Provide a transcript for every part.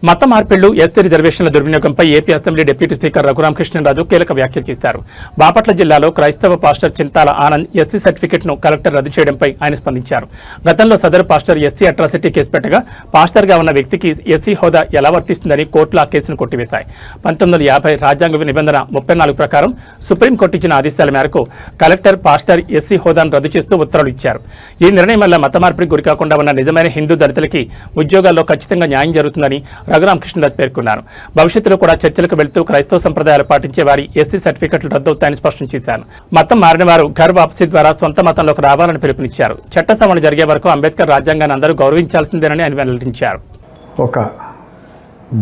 మత మార్పిళ్లు ఎస్సీ రిజర్వేషన్ల దుర్వినియోగంపై AP assembly deputy speaker Raghuramakrishnaraju కీలక వ్యాఖ్యలు చేశారు. బాపట్ల జిల్లాలో క్రైస్తవ పాస్టర్ చింతాల ఆనంద్ ఎస్సీ సర్టిఫికెట్ను కలెక్టర్ రద్దు చేయడంపై ఆయన స్పందించారు. గతంలో సదరు పాస్టర్ ఎస్సీ అట్రాసిటీ కేసు పెట్టగా పాస్టర్గా ఉన్న వ్యక్తికి ఎస్సీ హోదా ఎలా వర్తిస్తుందని కోర్టులు ఆ కేసును కొట్టివేశాయి. 1950 రాజ్యాంగ నిబంధన 34 ప్రకారం సుప్రీంకోర్టు ఇచ్చిన ఆదేశాల మేరకు కలెక్టర్ పాస్టర్ ఎస్సీ హోదాను రద్దు చేస్తూ ఉత్తర్వులు ఇచ్చారు. ఈ నిర్ణయం వల్ల మత మార్పిడికి గురికాకుండా ఉన్న నిజమైన హిందూ దళితులకి ఉద్యోగాల్లో ఖచ్చితంగా న్యాయం జరుగుతుందని రఘురామకృష్ణరాజు పేర్కొన్నారు. భవిష్యత్తులో కూడా చర్చలకు వెళ్తూ క్రైస్తవ సంప్రదాయాలు పాటించే వారి ఎస్సీ సర్టిఫికెట్లు రద్దవుతాయని స్పష్టం చేశారు. మతం మారిన వారు ఘర్ వాపసీ ద్వారా సొంత మతంలోకి రావాలని పిలుపునిచ్చారు. చట్ట సవరణ జరిగే వరకు అంబేద్కర్ రాజ్యాంగాన్ని అందరూ గౌరవించాల్సిందేనని ఆయన వెల్లడించారు. ఒక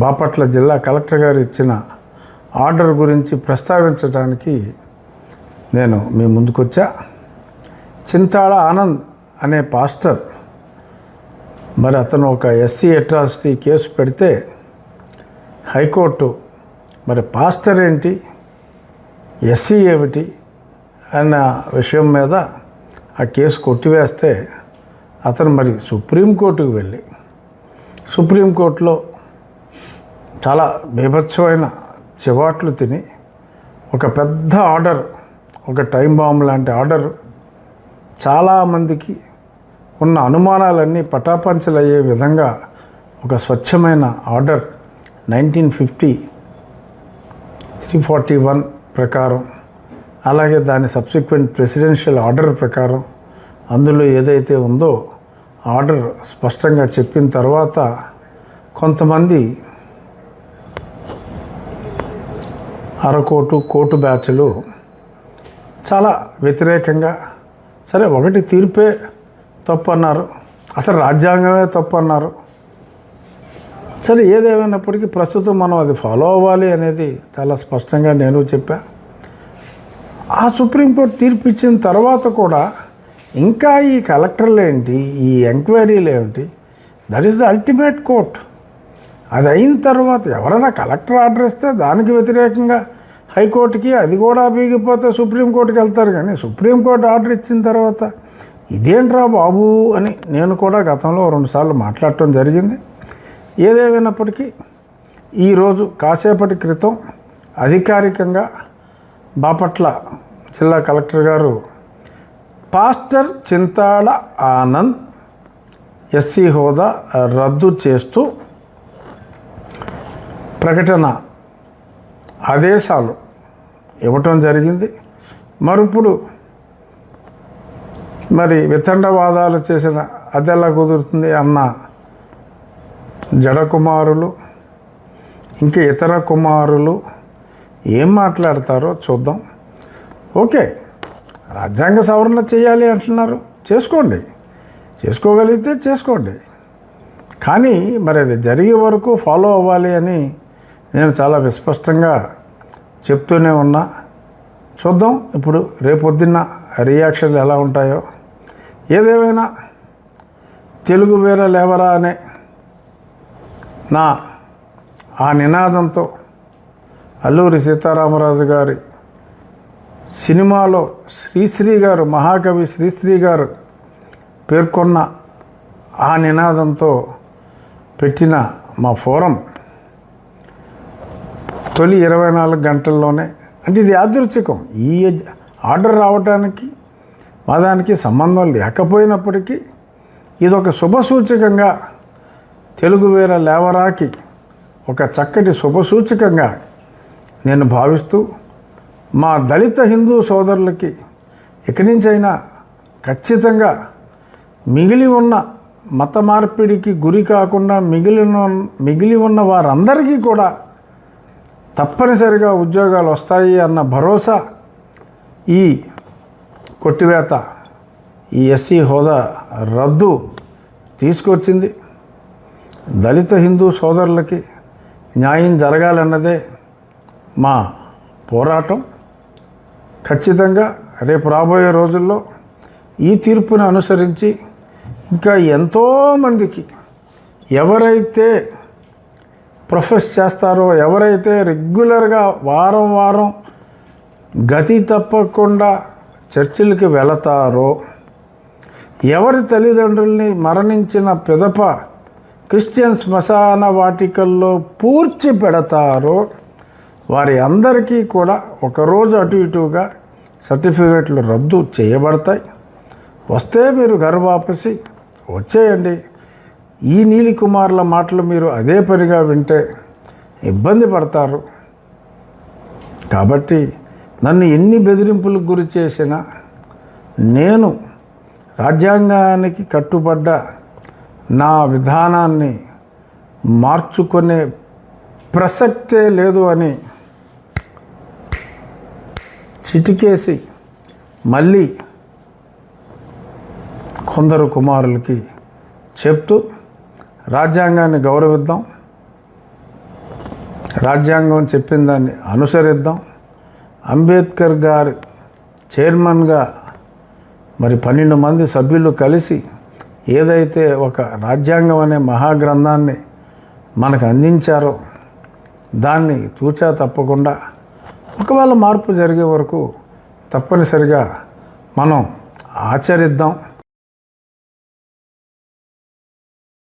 బాపట్ల జిల్లా కలెక్టర్ గారు ఇచ్చిన ఆర్డర్ గురించి ప్రస్తావించడానికి నేను మీ ముందుకొచ్చా. చింతాళ ఆనంద్ అనే పాస్టర్, మరి అతను ఒక ఎస్సీ అట్రాసిటీ కేసు పెడితే హైకోర్టు మరి పాస్టర్ ఏంటి, ఎస్సీ ఏమిటి అన్న విషయం మీద ఆ కేసు కొట్టివేస్తే అతను మరి సుప్రీంకోర్టుకు వెళ్ళి సుప్రీంకోర్టులో చాలా బీభత్సమైన చివాట్లు తిని ఒక పెద్ద ఆర్డర్, ఒక టైం బాంబ్ లాంటి ఆర్డర్, చాలామందికి ఉన్న అనుమానాలన్నీ పటాపంచలయ్యే విధంగా ఒక స్వచ్ఛమైన ఆర్డర్ 1950 341 ప్రకారం, అలాగే దాని సబ్సిక్వెంట్ ప్రెసిడెన్షియల్ ఆర్డర్ ప్రకారం అందులో ఏదైతే ఉందో ఆర్డర్ స్పష్టంగా చెప్పిన తర్వాత కొంతమంది అరకోటు కోర్టు బ్యాచ్లు చాలా వ్యతిరేకంగా, సరే ఒకటి తీర్పే తప్పు అన్నారు, అసలు రాజ్యాంగమే తప్పు అన్నారు. సరే ఏదేమైనప్పటికీ ప్రస్తుతం మనం అది ఫాలో అవ్వాలి అనేది చాలా స్పష్టంగా నేను చెప్పా. ఆ సుప్రీంకోర్టు తీర్పు ఇచ్చిన తర్వాత కూడా ఇంకా ఈ కలెక్టర్లు ఏంటి, ఈ ఎంక్వైరీలు ఏమిటి, that is the ultimate court. అది అయిన తర్వాత ఎవరైనా కలెక్టర్ ఆర్డర్ ఇస్తే దానికి వ్యతిరేకంగా హైకోర్టుకి, అది కూడా బీగిపోతే సుప్రీంకోర్టుకి వెళ్తారు. కానీ సుప్రీంకోర్టు ఆర్డర్ ఇచ్చిన తర్వాత ఇదేంట్రా బాబు అని నేను కూడా గతంలో 2 సార్లు మాట్లాడటం జరిగింది. ఏదేమైనప్పటికీ ఈరోజు కాసేపటి క్రితం అధికారికంగా బాపట్ల జిల్లా కలెక్టర్ గారు పాస్టర్ చింతాళ ఆనంద్ ఎస్సీ హోదా రద్దు చేస్తూ ప్రకటన ఆదేశాలు ఇవ్వటం జరిగింది. మరిప్పుడు మరి వితండవాదాలు చేసిన అదెలా కుదురుతుంది అన్న జడకుమారులు, ఇంకా ఇతర కుమారులు ఏం మాట్లాడతారో చూద్దాం. ఓకే, రాజ్యాంగ సవరణ చేయాలి అంటున్నారు, చేసుకోండి, చేసుకోగలిగితే చేసుకోండి. కానీ మరి అది జరిగే వరకు ఫాలో అవ్వాలి అని నేను చాలా విస్పష్టంగా చెప్తూనే ఉన్నా. చూద్దాం ఇప్పుడు రేపొద్దున్న రియాక్షన్లు ఎలా ఉంటాయో. ఏదేమైనా తెలుగు వేర లేవరా అనే ఆ నినాదంతో అల్లూరి సీతారామరాజు గారి సినిమాలో శ్రీశ్రీ గారు, మహాకవి శ్రీశ్రీ గారు పేర్కొన్న ఆ నినాదంతో పెట్టిన మా ఫోరం తొలి 24 గంటల్లోనే, అంటే ఇది యాదృచ్ఛికం, ఈ ఆర్డర్ రావడానికి మా దానికి సంబంధం లేకపోయినప్పటికీ ఇదొక శుభసూచకంగా, తెలుగు వేర లేవరాకి ఒక చక్కటి శుభసూచకంగా నేను భావిస్తూ మా దళిత హిందూ సోదరులకి ఇక్కడి నుంచైనా ఖచ్చితంగా మిగిలి ఉన్న మత మార్పిడికి గురి కాకుండా మిగిలి ఉన్న వారందరికీ కూడా తప్పనిసరిగా ఉద్యోగాలు వస్తాయి అన్న భరోసా ఈ కొట్టివేత, ఈ ఎస్సీ హోదా రద్దు తీసుకొచ్చింది. దళిత హిందూ సోదరులకి న్యాయం జరగాలన్నదే మా పోరాటం. ఖచ్చితంగా రేపు రాబోయే రోజుల్లో ఈ తీర్పును అనుసరించి ఇంకా ఎంతోమందికి ఎవరైతే ప్రొఫెస్ చేస్తారో, ఎవరైతే రెగ్యులర్గా వారం వారం గతి తప్పకుండా చర్చిలకి వెళతారో, ఎవరి తల్లిదండ్రుల్ని మరణించిన పిదప క్రిస్టియన్ శ్మశాన వాటికల్లో పూడ్చి పెడతారో వారి అందరికీ కూడా ఒకరోజు అటు ఇటుగా సర్టిఫికేట్లు రద్దు చేయబడతాయి. వస్తే మీరు ఘర్ వాపసి వచ్చేయండి. ఈ నీలి కుమార్ల మాటలు మీరు అదే పనిగా వింటే ఇబ్బంది పడతారు. కాబట్టి నన్ను ఎన్ని బెదిరింపులకు గురి చేసినా నేను రాజ్యాంగానికి కట్టుబడ్డ నా విధానాన్ని మార్చుకునే ప్రసక్తే లేదు అని చిటికేసి మళ్ళీ కొందరు కుమారులకి చెప్తూ రాజ్యాంగాన్ని గౌరవిద్దాం, రాజ్యాంగం చెప్పిన దాన్ని అనుసరిద్దాం. అంబేద్కర్ గారు చైర్మన్గా మరి 12 మంది సభ్యులు కలిసి ఏదైతే ఒక రాజ్యాంగం అనే మహాగ్రంథాన్ని మనకు అందించారో దాన్ని తూచా తప్పకుండా ఒకవేళ మార్పు జరిగే వరకు తప్పనిసరిగా మనం ఆచరిద్దాం.